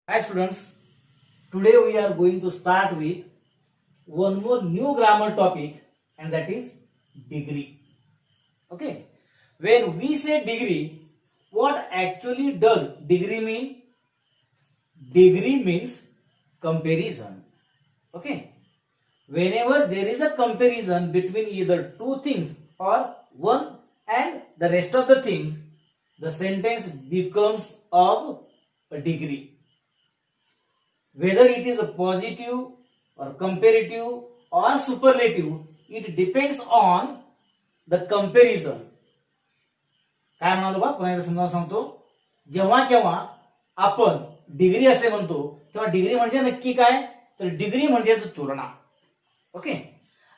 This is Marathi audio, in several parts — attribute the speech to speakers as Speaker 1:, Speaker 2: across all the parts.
Speaker 1: Hi students, today we are going to start with one more new grammar topic and that is degree. Okay, when we say degree, what actually does degree mean? Degree means comparison. Okay, whenever there is a comparison between either two things or one and the rest of the things, the sentence becomes of a degree. Whether it is a positive or comparative or superlative, it depends on the comparison. काय म्हणालो बा पुन्हा एकदा समजावून सांगतो. जेव्हा केव्हा आपण डिग्री असे म्हणतो तेव्हा डिग्री म्हणजे नक्की काय, तर डिग्री म्हणजेच तुलना. ओके,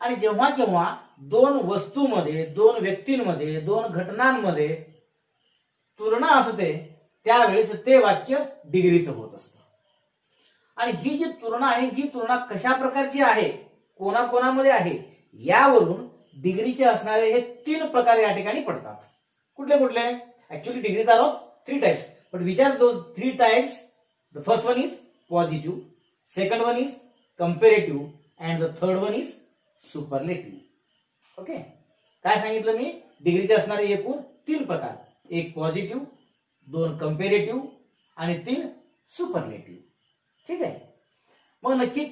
Speaker 1: आणि जेव्हा केव्हा दोन वस्तूंमध्ये, दोन व्यक्तींमध्ये, दोन घटनांमध्ये तुलना असते त्यावेळेस ते वाक्य डिग्रीचं होत असतं. आणि ही जी तुलना आहे ही तुलना कशा प्रकारची आहे, कोणाकोणामध्ये आहे, यावरून डिग्रीचे असणारे हे तीन प्रकार या ठिकाणी पडतात. कुठले कुठले? Actually degrees are of 3 types, but which are those 3 types? The first one is positive, second one is comparative and the third one is superlative. Okay, काय सांगितलं मी? डिग्रीचे असणारे एकूण 3 प्रकार, एक पॉझिटिव्ह, 2 कंपेरेटिव्ह आणि 3 सुपरलेटिव्ह. ठीक आहे. मग नक्की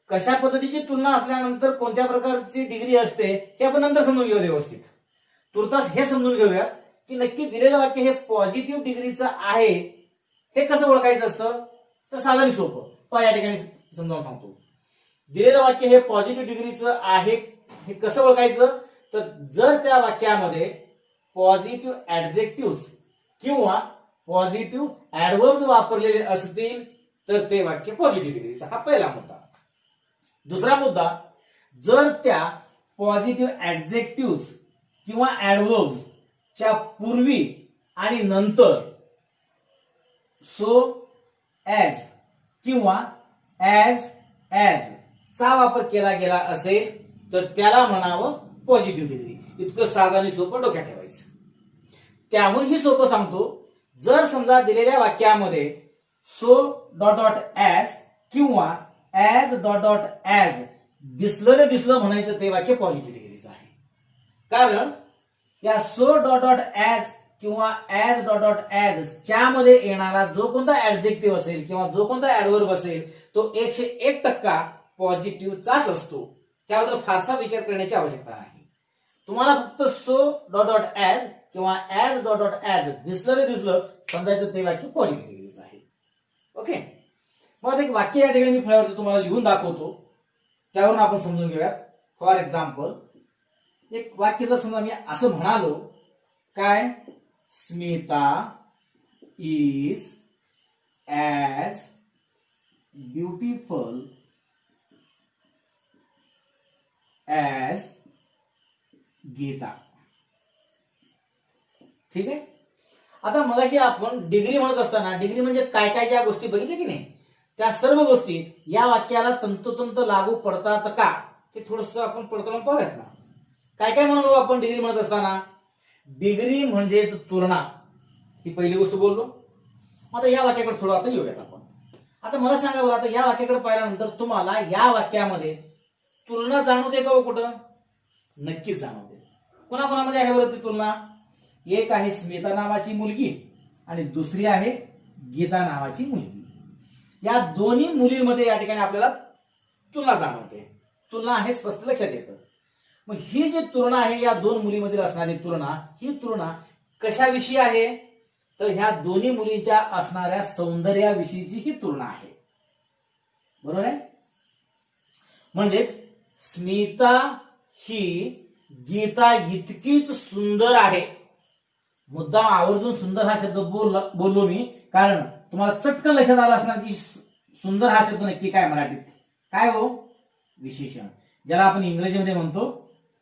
Speaker 1: कशा पद्धतीची तुलना असल्यानंतर कोणत्या प्रकारची डिग्री असते हे आपण नंतर समजून घेऊया व्यवस्थित. तुर्तास हे समजून घेऊया की नक्की दिलेलं वाक्य हे पॉझिटिव्ह डिग्रीचं आहे हे कसं ओळखायचं असतं. तर साधं सोपं पहा या ठिकाणी समजावून सांगतो. दिलेलं वाक्य हे पॉझिटिव्ह डिग्रीचं आहे हे कसं ओळखायचं, तर जर त्या वाक्यामध्ये पॉझिटिव्ह ऍडजेक्टिव्ह किंवा पॉझिटिव्ह ऍडवर्ब्स वापरलेले असतील तर ते वाक्य पॉझिटिव्ह डिग्रीचा. हा पहिला मुद्दा. दुसरा मुद्दा, जर त्या पॉझिटिव्ह ऍडजेक्टिव्ह किंवा ऍडवर्ब्स च्या पूर्वी आणि नंतर सो, ॲज किंवा ॲज चा वापर केला गेला असेल तर त्याला म्हणावं पॉझिटिव्ह डिग्री. इतकं साधं आणि सोपं डोक्यात ठेवायचं. त्याहूनही सोपं सांगतो, जर समजा दिलेल्या वाक्यामध्ये सो डॉट डॉट ॲज किंवा ॲज डॉट डॉट ॲज दिसलं म्हणायचं ते वाक्य पॉझिटिव्ह डिग्रीचं आहे. कारण या सो डॉट डॉट ॲज किंवा ॲज डॉट डॉट ॲज च्या मध्ये येणारा जो कोणता ऍडजेक्टिव्ह असेल किंवा जो कोणता ऍडवर्ब असेल तो 101% पॉझिटिव्हचाच असतो. त्याबद्दल फारसा विचार करण्याची आवश्यकता नाही. तुम्हाला फक्त सो डॉट डॉट ॲज किंवा ॲज डॉट डॉट ॲज दिसलं समजायचं ते वाक्य पॉझिटिव्ह डिग्रीचं आहे. ओके, मग एक वाक्य या ठिकाणी मी फळ्यावरती तुम्हाला लिहून दाखवतो, त्यावरून आपण समजून घेऊयात. फॉर एक्झाम्पल, एक वाक्य जर समजा मी असं म्हणालो, काय, Smita is as beautiful as Geeta. ठीक आहे. आता मगाशी आपण डिग्री म्हणत असताना डिग्री म्हणजे काय काय ज्या गोष्टी बघितल्या की नाही, त्या सर्व गोष्टी या वाक्याला तंतोतंत लागू पडतात का ते थोडस आपण पडताळून पाहूयात ना. काय काय म्हणालो आपण डिग्री म्हणत असताना? डिग्री म्हणजेच तुलना, ही पहिली गोष्ट बोललो. आता या वाक्याकडे थोडं आता येऊयात आपण. आता मला सांगा बरं, आता या वाक्याकडे पाहिल्यानंतर तुम्हाला या वाक्यामध्ये तुलना जाणवते का? कुठं? नक्कीच जाणवते. कोणाकोणामध्ये आहे बरं ती तुलना? एक आहे स्मिता नावाची मुलगी आणि दुसरी आहे गीता नावाची मुलगी. या दोन्ही मुलींमध्ये या ठिकाणी आपल्याला तुलना जाणवते. तुलना आहे स्पष्ट लक्षात येतं. मग ही जी तुलना आहे या दोन मुलींमधील असणारी तुलना, ही तुलना कशाविषयी आहे, तर ह्या दोन्ही मुलींच्या असणाऱ्या सौंदर्याविषयीची ही तुलना आहे. बरोबर आहे. म्हणजेच स्मिता ही गीता इतकीच सुंदर आहे. मुद्दाम आवर्जून सुंदर हा शब्द बोललो मी, कारण तुम्हाला चटकन लक्षात आलं असणार की सुंदर हा शब्द नक्की काय मराठीत. काय हो? विशेषण, ज्याला आपण इंग्रजीमध्ये म्हणतो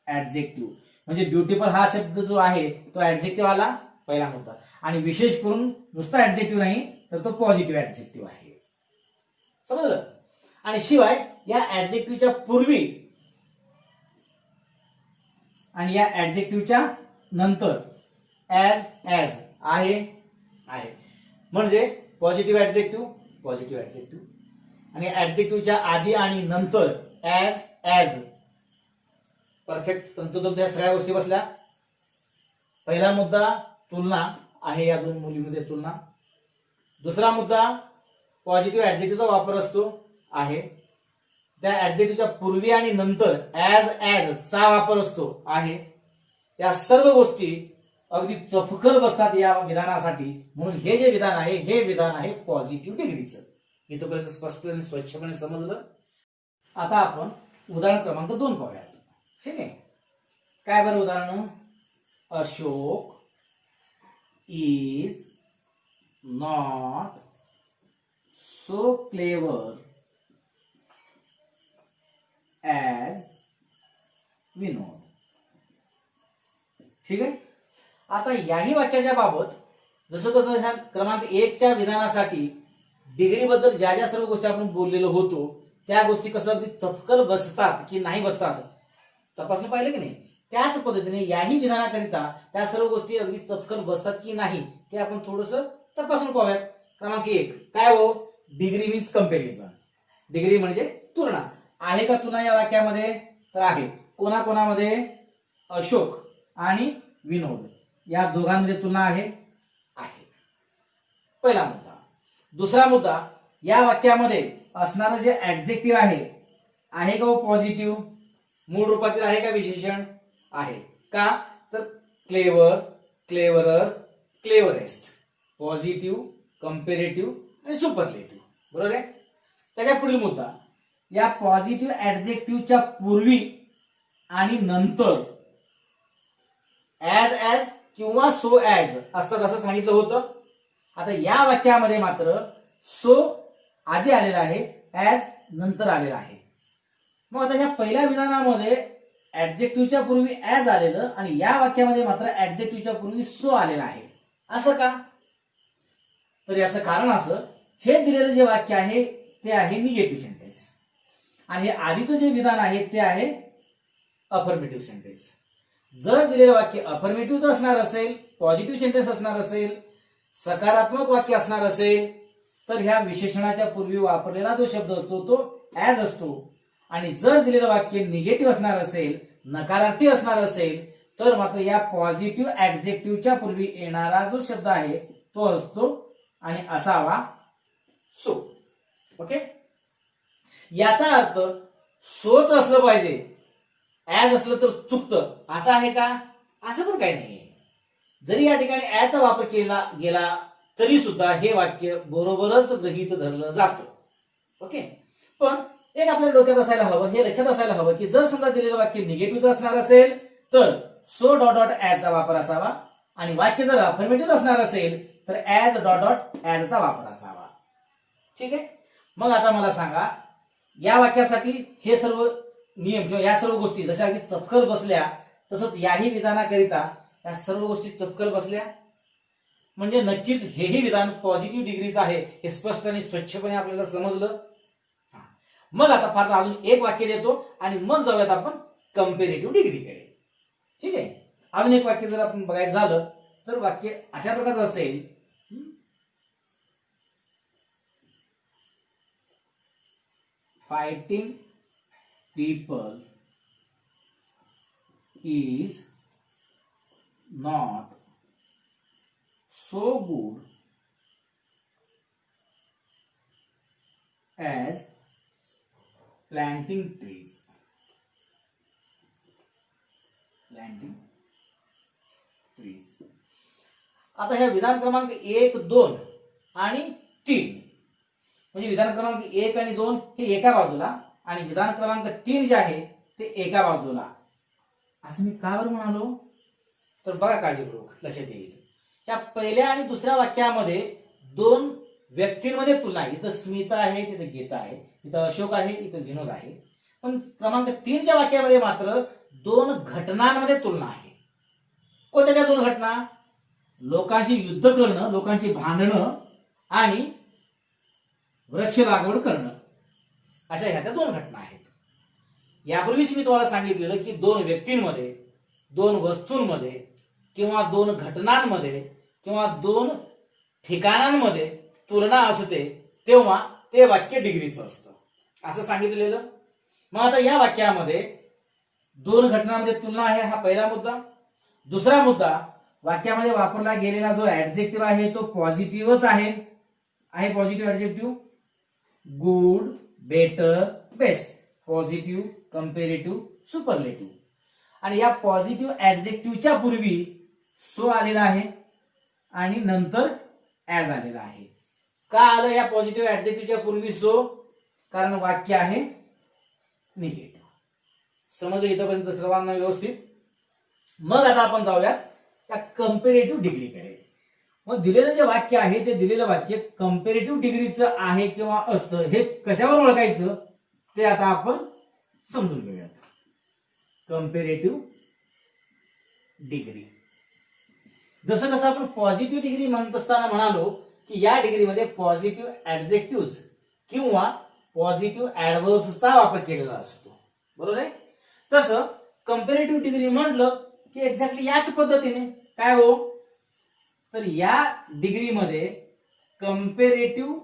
Speaker 1: ऍडजेक्टिव्ह. म्हणजे ब्युटिफुल हा शब्द जो आहे तो ऍडजेक्टिव्ह आला पहिला मुद्दा, आणि विशेष करून नुसता ऍडजेक्टिव्ह नाही तर तो पॉझिटिव्ह ऍडजेक्टिव्ह आहे. समजलं. आणि शिवाय या ऍडजेक्टिव्हच्या पूर्वी आणि या ऍडजेक्टिव्हच्या नंतर ॲज आहे. म्हणजे पॉझिटिव्ह ऍडजेक्टिव्ह पॉझिटिव्ह ऍडजेक्टिव्ह. आणि ऍडजेक्टिव्हच्या आधी आणि नंतर ॲज परफेक्ट तंतोतंत या सगळ्या गोष्टी बसल्या. पहिला मुद्दा तुलना आहे, या दोन मुलीमध्ये तुलना. दुसरा मुद्दा पॉझिटिव्ह ऍडजेक्टिव्हचा वापर असतो आहे. त्या ऍडजेक्टिव्हच्या पूर्वी आणि नंतर ॲज चा वापर असतो आहे. या सर्व गोष्टी अगदी चपखल बसतात या विधानासाठी. म्हणून हे जे विधान आहे हे विधान आहे पॉझिटिव्ह डिग्रीचं. इथपर्यंत स्पष्ट आणि स्वच्छपणे समजलं. आता आपण उदाहरण क्रमांक 2 पाहूया. ठीक आहे, काय बरं उदाहरण? Ashok is not so clever as Vinod. ठीक आहे. आता याही वाक्याच्या बाबत जसं कसं ह्या क्रमांक 1च्या विधानासाठी डिग्री बद्दल ज्या ज्या सर्व गोष्टी आपण बोललेलो होतो त्या गोष्टी कसं अगदी चपकल बसतात की नाही बसतात तपासून पाहिलं की नाही. त्याच पद्धतीने याही विधानाकरिता त्या सर्व गोष्टी अगदी चपकल बसतात की नाही ते आपण थोडस तपासून पाहूयात. क्रमांक 1 काय हो? Degree means comparison. डिग्री म्हणजे तुलना. आहे का तुलना या वाक्यामध्ये? तर आहे. कोणाकोणामध्ये? अशोक आणि विनोद या दोघांमध्ये तुलना आहे. पहिला मुद्दा. दुसरा मुद्दा, या वाक्यामध्ये असणारं जे ऍडजेक्टिव्ह आहे का पॉझिटिव्ह? मूळ रूपातील आहे का विशेषण? आहे. का? तर क्लेवर, क्लेवरर, क्लेवरेस्ट. पॉझिटिव्ह, कंपेरेटिव्ह आणि सुपरलेटिव्ह. बरोबर आहे. त्याच्या पुढील मुद्दा, या पॉझिटिव्ह ऍडजेक्टिव्हच्या पूर्वी आणि नंतर ॲज किंवा सो ॲज असतात असं सांगितलं होतं. आता या वाक्यामध्ये मात्र सो आधी आलेला आहे, ॲज नंतर आलेला आहे. मग आता ह्या पहिल्या विधानामध्ये ऍडजेक्टिव्हच्या पूर्वी ॲज आलेलं आणि या वाक्यामध्ये मात्र ऍडजेक्टिव्हच्या पूर्वी सो आलेला आहे. असं का? तर याचं कारण असं, हे दिलेलं जे वाक्य आहे ते आहे निगेटिव्ह सेंटेन्स आणि हे आधीचं जे विधान आहे ते आहे अफर्मेटिव्ह सेंटेन्स. जर दिलेलं वाक्य अफर्मेटिव्ह असणार असेल, पॉझिटिव्ह सेंटेन्स असणार असेल, सकारात्मक वाक्य असणार असेल तर ह्या विशेषणाच्या पूर्वी वापरलेला जो शब्द असतो तो ॲज असतो. आणि जर दिलेलं वाक्य निगेटिव्ह असणार असेल, नकारार्थी असणार असेल तर मात्र या पॉझिटिव्ह ऍडजेक्टिव्हच्या पूर्वी येणारा जो शब्द आहे तो असतो आणि असावा सो. ओके. याचा अर्थ सोच असलं पाहिजे, ॲज असलं तर चुकतं असं आहे का? असं पण काही नाही. जरी या ठिकाणी ॲजचा वापर केला गेला तरी सुद्धा हे वाक्य बरोबरच गृहीत धरलं जातं. ओके. पण एक आपल्या डोक्यात असायला हवं, हे लक्षात असायला हवं की जर समजा दिलेलं वाक्य निगेटिव्ह असणार असेल तर सो डॉट डॉट ॲजचा वापर असावा आणि वाक्य जर अफर्मेटिव्ह असणार असेल तर ॲज डॉट डॉट ॲजचा वापर असावा. ठीक आहे. मग आता मला सांगा, या वाक्यासाठी हे सर्व नियम किंवा या सर्व गोष्टी जशा अगदी चपखल बसल्या तसंच याही विधानाकरिता या सर्व गोष्टी चपखल बसल्या म्हणजे नक्कीच हेही विधान पॉझिटिव्ह डिग्रीचं आहे हे स्पष्ट आणि स्वच्छपणे आपल्याला समजलं. मग आता फार अजून एक वाक्य देतो आणि मग जाऊयात आपण कंपेरेटिव्ह डिग्रीकडे. ठीक आहे. अजून एक वाक्य जर आपण बघायचं झालं तर वाक्य अशा प्रकारचं असेल, fighting people is not so good as planting trees. आता ह्या विधान क्रमांक 1, 2 आणि 3 म्हणजे विधान क्रमांक 1 आणि 2 हे एका बाजूला आणि विधान क्रमांक 3 जे आहे ते एका बाजूला. असं मी का बरं म्हणालो? तर बघा काळजीपूर्वक लक्षात येईल. त्या पहिल्या आणि दुसऱ्या वाक्यामध्ये दोन व्यक्तींमध्ये तुलना आहे. इथं स्मिता आहे, तिथं गीता आहे, इथं अशोक आहे, इथं विनोद आहे. पण क्रमांक 3च्या वाक्यामध्ये मात्र दोन घटनांमध्ये तुलना आहे. कोणत्या त्या दोन घटना? लोकांशी युद्ध करणं, लोकांशी भांडणं आणि वृक्ष लागवड करणं अशा ह्या त्या दोन घटना आहेत. यापूर्वीच मी तुम्हाला सांगितलेलं की दोन व्यक्तींमध्ये, दोन वस्तूंमध्ये किंवा दोन घटनांमध्ये किंवा दोन ठिकाणांमध्ये तुलना असते तेव्हा ते वाक्य डिग्रीचं असतं असं सांगितलेलं. मग आता या वाक्यामध्ये दोन घटनांमध्ये तुलना आहे हा पहिला मुद्दा. दुसरा मुद्दा, वाक्यामध्ये वापरला गेलेला जो ऍडजेक्टिव्ह आहे तो पॉझिटिव्हच आहे. Positive adjective. Good, better, best. Positive, comparative, superlative. आणि या पॉझिटिव्ह ऍडजेक्टिव्हच्या पूर्वी सो आलेला आहे आणि नंतर ऍज आलेला आहे. का आलं या पॉझिटिव्ह ऍडजेक्टिव्हच्या पूर्वी सो? कारण वाक्य आहे निगेटिव्ह. समजलं इथपर्यंत सर्वांना व्यवस्थित? मग आता आपण जाऊयात त्या कंपेरेटिव्ह डिग्रीकडे. मग दिलेलं जे वाक्य आहे ते दिलेलं वाक्य कंपेरेटिव्ह डिग्रीचं आहे किंवा असतं हे कशावर ओळखायचं ते आता आपण समजून घेऊयात. कंपेरेटिव्ह डिग्री. जसं कसं आपण पॉझिटिव्ह डिग्री म्हणत असताना म्हणालो की या डिग्रीमध्ये पॉझिटिव्ह ऍडजेक्टिव्ह किंवा पॉझिटिव्ह ऍडव्हर्ब्सचा वापर केलेला असतो. बरोबर आहे? तसं कंपेरेटिव्ह डिग्री म्हटलं की एक्झॅक्टली याच पद्धतीने काय हो, तर या डिग्रीमध्ये कंपेरेटिव्ह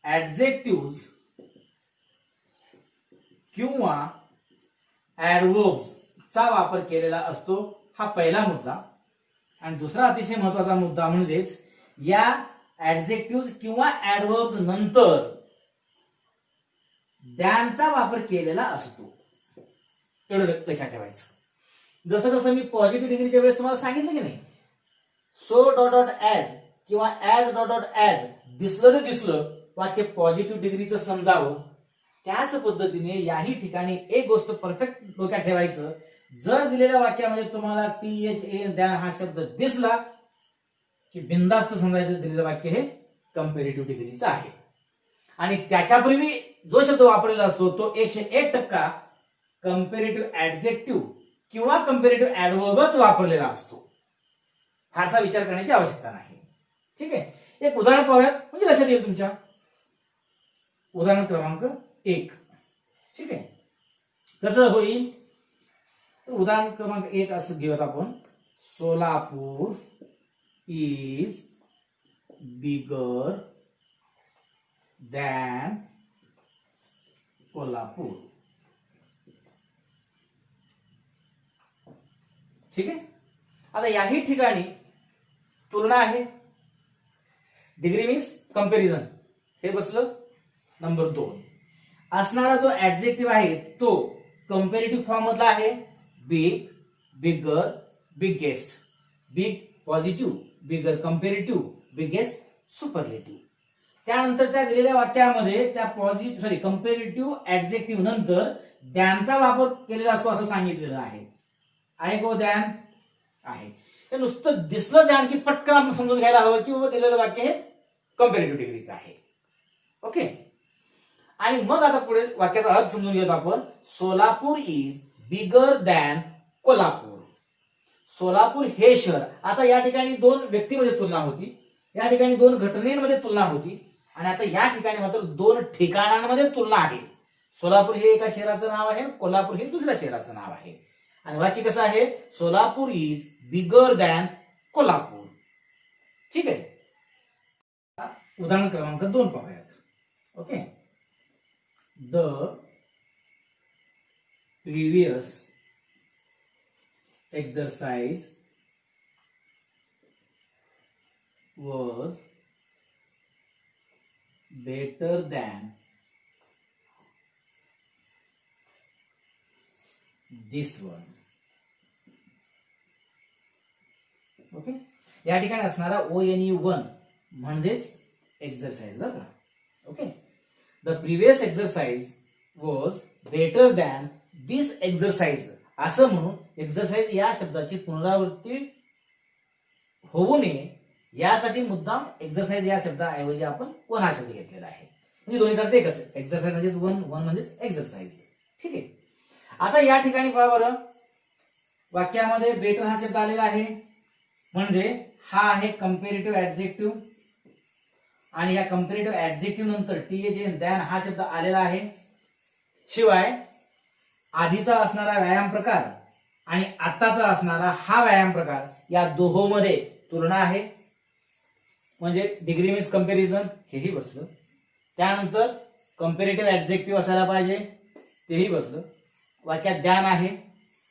Speaker 1: ऍडजेक्टिव्ह किंवा ऍडव्हर्ब्स चा वापर केलेला असतो. हा पहिला मुद्दा. आणि दुसरा अतिशय महत्वाचा मुद्दा म्हणजेच या ऍडजेक्टिव्ह किंवा ऍडव्हर्ब्स नंतर दॅनचा वापर केलेला असतो. एवढं लक्षात ठेवायचं. जसं कसं मी पॉझिटिव्ह डिग्रीच्या वेळेस तुम्हाला सांगितलं की नाही, सो डॉट डॉट ऍज किंवा ऍज डॉट डॉट ऍज दिसलं तर दिसलं वाक्य पॉझिटिव्ह डिग्रीचं समजावं. त्याच पद्धतीने याही ठिकाणी एक गोष्ट परफेक्ट डोक्यात ठेवायचं. जर दिलेल्या वाक्यामध्ये तुम्हाला THA दॅन हा शब्द दिसला की बिनधास्त समजायचं दिलेलं वाक्य हे कंपेरेटिव्ह डिग्रीचं आहे. आणि त्याच्यापूर्वी जो शब्द वापरलेला असतो तो 101% कंपेरेटिव्ह ऍडजेक्टिव्ह किंवा कंपेरेटिव्ह ऍडव्हर्बच वापरलेला असतो. फारसा विचार करण्याची आवश्यकता नाही. ठीक आहे. एक उदाहरण पाहूयात म्हणजे लक्षात येईल तुमच्या. उदाहरण क्रमांक 1. ठीक आहे. कसं होईल? उदाहरण क्रमांक 1 असं घेऊयात आपण. Solapur is bigger than Kolhapur. ठीक आहे. आता याही ठिकाणी तुलना आहे. Degree means comparison. हे बसलं. नंबर 2 असणारा जो ऍडजेक्टिव्ह आहे तो कंपॅरेटिव्ह फॉर्म मधला आहे. बिग, बिगर, बिगेस्ट. बिग पॉझिटिव्ह, बिगर कंपॅरेटिव्ह, बिगेस्ट सुपरलेटिव्ह. त्यानंतर त्या दिलेल्या वाक्यामध्ये त्या कंपॅरेटिव्ह ऍडजेक्टिव्ह नंतर दॅनचा वापर केलेला असतो असं सांगितलेलं आहे. आहे को दॅन? आहे. हे नुसतं दिसलं दॅन की पटकन आपण समजून घ्यायला हवं की बाबा दिलेलं वाक्य हे कंपॅरेटिव्ह डिग्रीचं आहे. ओके. आणि मग आता पुढे वाक्याचा अर्थ समजून घेतो आपण. Solapur is bigger than Kolhapur. Solapur हे शहर. आता या ठिकाणी 2 व्यक्तीमध्ये तुलना होती, या ठिकाणी 2 घटनेमध्ये तुलना होती आणि आता या ठिकाणी मात्र 2 ठिकाणांमध्ये तुलना आहे. सोलापूर हे एका शहराचं नाव आहे, कोल्हापूर हे दुसऱ्या शहराचं नाव आहे. आणि वाक्य कसं आहे? Solapur is bigger than Kolhapur. ठीक आहे. उदाहरण क्रमांक 2 पाहूयात. Okay. The previous exercise was better than this one. Okay. या ठिकाणी असणारा ONE1 म्हणजेच एक्सरसाइज बरं का. Okay. The previous exercise was better than this exercise असं म्हणून एक्सरसाइज या शब्दाची पुनरावृत्ती होऊ नये यासाठी मुद्दाम एक्सरसाइज या शब्दाऐवजी आपण वन हा शब्द घेतलेला आहे. म्हणजे दोन्ही करते एकच. एक्सरसाइज म्हणजेच वन म्हणजेच एक्सरसाइज. ठीक आहे. आता या ठिकाणी पहा बरं, वाक्यामध्ये बेटर हा शब्द आलेला आहे म्हणजे हा आहे कंपॅरेटिव्ह ऍडजेक्टिव्ह आणि या कंपॅरेटिव्ह ऍडजेक्टिव्ह नंतर THA दॅन हा शब्द आलेला आहे. शिवाय आधीचा असणारा व्यायाम प्रकार आणि आताचा असणारा हा व्यायाम प्रकार या दोहोंमध्ये तुलना आहे. म्हणजे डिग्री मीन्स कंपॅरिझन हेही बसलं. त्यानंतर कंपॅरेटिव्ह ऍडजेक्टिव्ह असायला पाहिजे तेही बसलं. वाक्यात ज्ञान आहे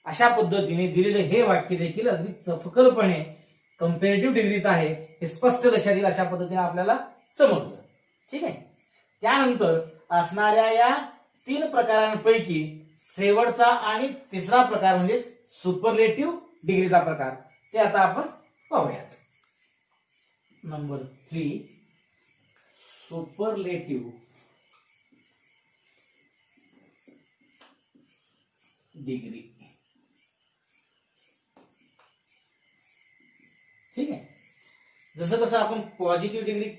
Speaker 1: अशा पद्धतीने दिलेले हे वाक्य देखील अगदी चपखलपणे कंपॅरेटिव्ह डिग्रीचं आहे हे स्पष्ट लक्षात येईल अशा पद्धतीने आपल्याला समजलं. ठीक आहे. त्यानंतर असणाऱ्या या 3 प्रकारांपैकी शेवटचा आणि तिसरा प्रकार म्हणजे सुपरलेटिव्ह डिग्रीचा प्रकार ते आता आपण पाहूयात. Number 3 superlative degree. ठीक आहे. जसं कसं आपण पॉझिटिव्ह डिग्री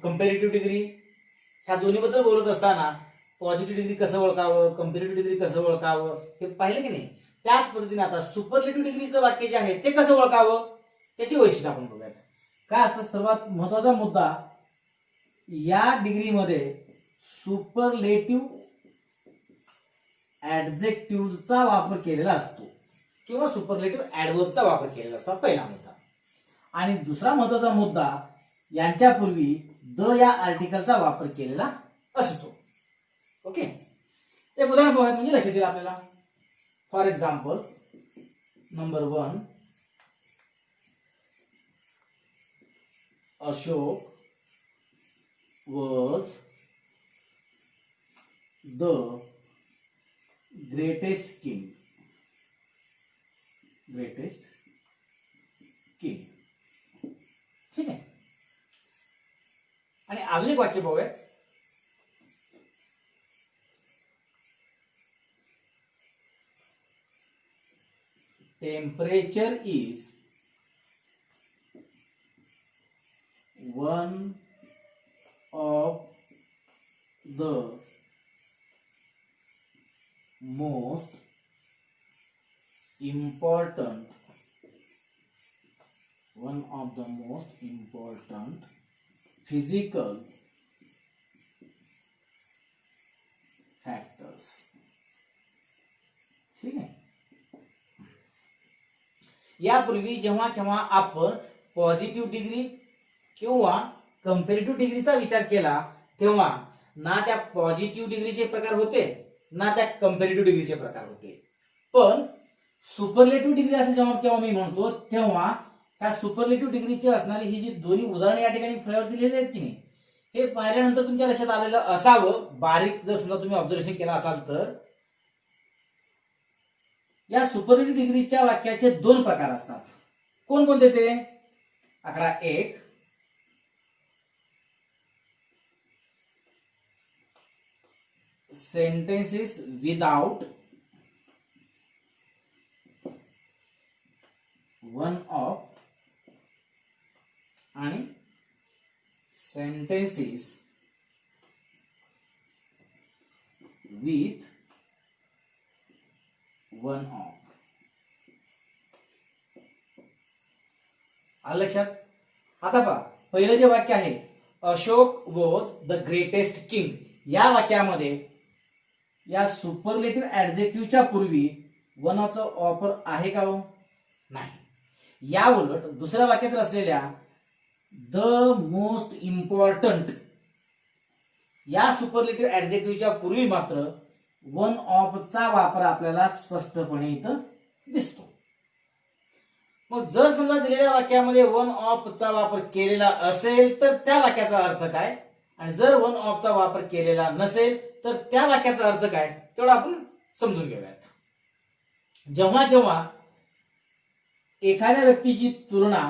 Speaker 1: कंपॅरेटिव्ह डिग्री ह्या दोन्ही बद्दल बोलत असताना पॉझिटिव्ह डिग्री कसं ओळखावं कंपॅरेटिव्ह डिग्री कसं ओळखावं हे पाहिलं की नाही. त्याच पद्धतीने आता सुपरलेटिव्ह डिग्रीचं वाक्य जे आहे ते कसं ओळखावं त्याची वैशिष्ट्य आपण बघूयात. काय असतं सर्वात महत्वाचा मुद्दा या डिग्रीमध्ये सुपरलेटिव्ह ऍडजेक्टिव्हचा वापर केलेला असतो किंवा सुपरलेटिव्ह ऍडवर्बचा वापर केलेला असतो पहिला मुद्दा. आणि दुसरा महत्वाचा मुद्दा यांच्यापूर्वी द या आर्टिकलचा वापर केलेला असतो. ओके. एक उदाहरण पाहूयात म्हणजे लक्षात येईल आपल्याला. For example number 1 Ashok was the greatest king. ठीक आहे. आणि अजून एक वाक्य पाहूया. Temperature is one of the most important physical factors. ठीक आहे. यापूर्वी जेव्हा केव्हा आपण पॉझिटिव्ह डिग्री किंवा कंपॅरेटिव्ह डिग्रीचा विचार केला तेव्हा ना त्या पॉझिटिव्ह डिग्रीचे प्रकार होते ना त्या कंपॅरेटिव्ह डिग्रीचे प्रकार होते. पण सुपरलेटिव्ह डिग्री असं जेव्हा केव्हा मी म्हणतो तेव्हा त्या सुपरलेटिव्ह डिग्रीचे असणारी ही जी दोन्ही उदाहरणे या ठिकाणी फळ्यावर दिलेली आहेत की नाही हे पाहिल्यानंतर तुमच्या लक्षात आलेलं असावं. बारीक जर समजा तुम्ही ऑब्झर्वेशन केलं असाल तर या सुपरलेटिव्ह डिग्रीच्या वाक्याचे 2 प्रकार असतात. कोणकोणते ते? आकडा 1 sentences without one of आणि sentences with one of. आलं लक्षात? आता पहा पहिलं जे वाक्य आहे Ashok was the greatest king या वाक्यामध्ये या सुपरलेटिव्ह ऍडजेक्टिव्हच्या पूर्वी वन ऑफ चा वापर आहे का हो? नाही. या उलट दुसऱ्या वाक्यात असलेल्या द मोस्ट इम्पॉर्टंट या सुपरलेटिव्ह ऍडजेक्टिव्हच्या पूर्वी मात्र वन ऑफ चा वापर आपल्याला स्पष्टपणे इथं दिसतो. मग जर समजा दिलेल्या वाक्यामध्ये वन ऑफ चा वापर केलेला असेल तर त्या वाक्याचा अर्थ काय आणि जर वन ऑफ चा वापर केलेला नसेल तर त्या वाक्याचा अर्थ काय तेवढं आपण समजून घेऊयात. जेव्हा जेव्हा एखाद्या व्यक्तीची तुलना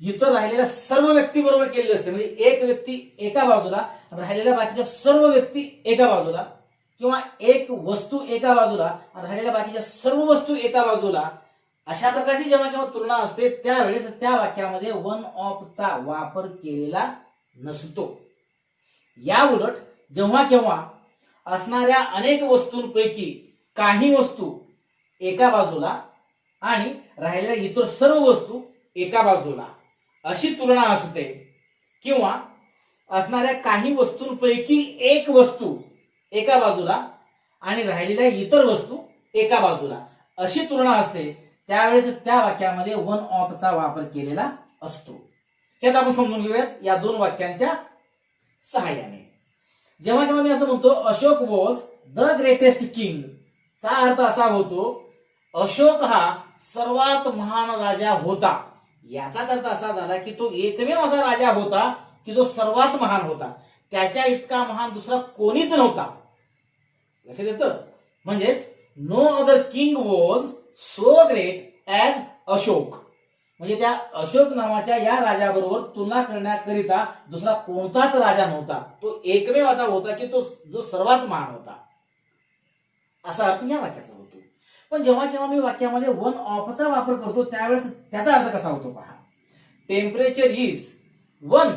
Speaker 1: इतर राहिलेल्या सर्व व्यक्तीबरोबर केलेली असते म्हणजे एक व्यक्ती एका बाजूला राहिलेल्या बाकीच्या सर्व व्यक्ती एका बाजूला किंवा एक वस्तू एका बाजूला राहिलेल्या बाकीच्या सर्व वस्तू एका बाजूला अशा प्रकारची जेव्हा जेव्हा तुलना असते त्यावेळेस त्या वाक्यामध्ये वन ऑफ चा वापर केलेला नसतो. या उलट जेव्हा केव्हा असणाऱ्या अनेक वस्तूंपैकी काही वस्तू एका बाजूला आणि राहिलेल्या इतर सर्व वस्तू एका बाजूला अशी तुलना असते किंवा असणाऱ्या काही वस्तूंपैकी एक वस्तू एका बाजूला आणि राहिलेल्या इतर वस्तू एका बाजूला अशी तुलना असते त्यावेळेस त्या वाक्यामध्ये वन ऑफ चा वापर केलेला असतो. हे आता आपण समजून घेऊयात या दोन वाक्यांच्या सहाय्याने. जेव्हा जेव्हा मी असं म्हणतो Ashok was the greatest king, चा अर्थ असा होतो अशोक हा सर्वात महान राजा होता. याचाच अर्थ असा झाला की तो एकमेव असा राजा होता की जो सर्वात महान होता. त्याच्या इतका महान दुसरा कोणीच नव्हता. लक्षात येतं? म्हणजेच no other king was so great as Ashoka. म्हणजे त्या अशोक नावाच्या या राजाबरोबर तुलना करण्याकरिता दुसरा कोणताच राजा नव्हता. तो एकमेव असा होता की तो जो सर्वात महान होता, असा अर्थ या वाक्याचा होतो. पण जेव्हा जेव्हा मी वाक्यामध्ये वन ऑफचा वापर करतो त्यावेळेस त्याचा अर्थ कसा होतो पहा. Temperature is one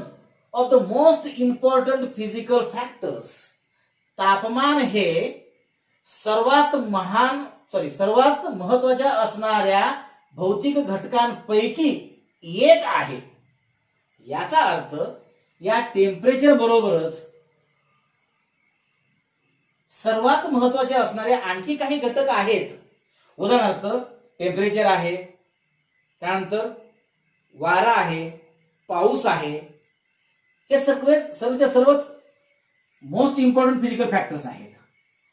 Speaker 1: of the most important physical factors. तापमान हे सर्वात महत्वाच्या असणाऱ्या भौतिक घटकांपैकी एक आहे. याचा अर्थ या टेम्परेचर बरोबरच सर्वात महत्वाचे असणारे आणखी काही घटक आहेत. उदाहरणार्थ टेम्परेचर आहे, त्यानंतर वारा आहे, पाऊस आहे. हे सर्वच मोस्ट इम्पॉर्टंट फिजिकल फॅक्टर्स आहेत.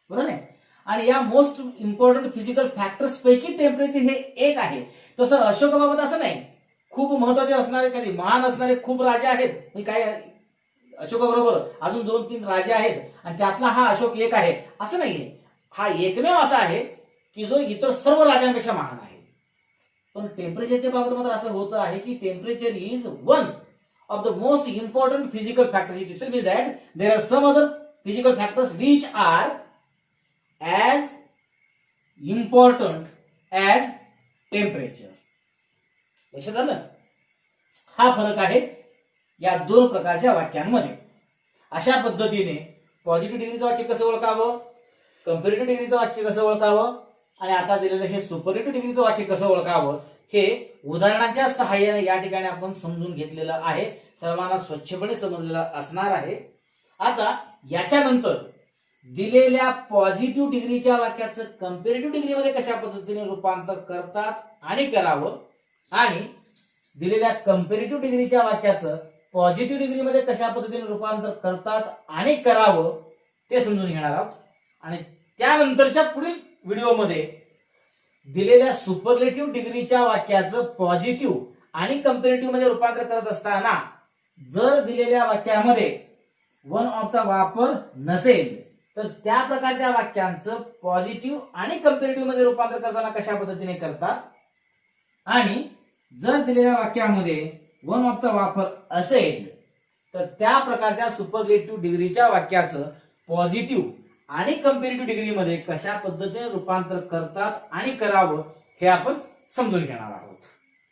Speaker 1: बरोबर आहे. आणि या मोस्ट इम्पॉर्टंट फिजिकल फॅक्टर्स पैकी टेम्परेचर हे एक आहे. तसं अशोकाबाबत असं नाही. खूप महत्वाचे असणारे काही महान असणारे खूप राजे आहेत. काय अशोकाबरोबर अजून 2-3 राजे आहेत आणि त्यातला हा अशोक एक आहे असं नाहीये. हा एकमेव असा आहे की जो इतर सर्व राजांपेक्षा महान आहे. पण टेम्परेचरच्या बाबत मात्र असं होतं आहे की temperature is one of the most important physical factors. It means that there are some other physical factors which are as important as temperature. लक्षात आलं? हा फरक आहे या दोन प्रकारच्या वाक्यांमध्ये. अशा पद्धतीने पॉझिटिव्ह डिग्रीचं वाक्य कसं ओळखावं, कंपॅरेटिव्ह डिग्रीचं वाक्य कसं ओळखावं आणि आता दिलेलं हे सुपरलेटिव्ह डिग्रीचं वाक्य कसं ओळखावं हे उदाहरणांच्या सहाय्याने या ठिकाणी आपण समजून घेतलेलं आहे. सर्वांना स्वच्छपणे समजलेलं असणार आहे. आता याच्यानंतर दिलेल्या पॉझिटिव्ह डिग्रीच्या वाक्याचं कंपॅरेटिव्ह डिग्रीमध्ये कशा पद्धतीने रूपांतर करतात आणि करावं आणि दिलेल्या कंपॅरेटिव्ह डिग्रीच्या वाक्याचं पॉझिटिव्ह डिग्रीमध्ये कशा पद्धतीने रूपांतर करतात आणि करावं ते समजून घेणार आहोत. आणि त्यानंतरच्या पुढील व्हिडिओमध्ये दिलेल्या सुपरलेटिव्ह डिग्रीच्या वाक्याचं पॉझिटिव्ह आणि कंपॅरेटिव्ह मध्ये रूपांतर करत असताना जर दिलेल्या वाक्यामध्ये वन ऑफचा वापर नसेल तर त्या प्रकारच्या वाक्यांचं पॉझिटिव्ह आणि कंपॅरेटिव्ह मध्ये रूपांतर करताना कशा पद्धतीने करतात आणि जर दिलेल्या वाक्यामध्ये वन ऑफचा वापर असेल तर त्या प्रकारच्या सुपरलेटिव्ह डिग्रीच्या वाक्याचं पॉझिटिव्ह आणि कंपॅरेटिव्ह डिग्रीमध्ये कशा पद्धतीने रूपांतर करतात आणि करावं हे आपण समजून घेणार आहोत.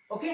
Speaker 1: ओके.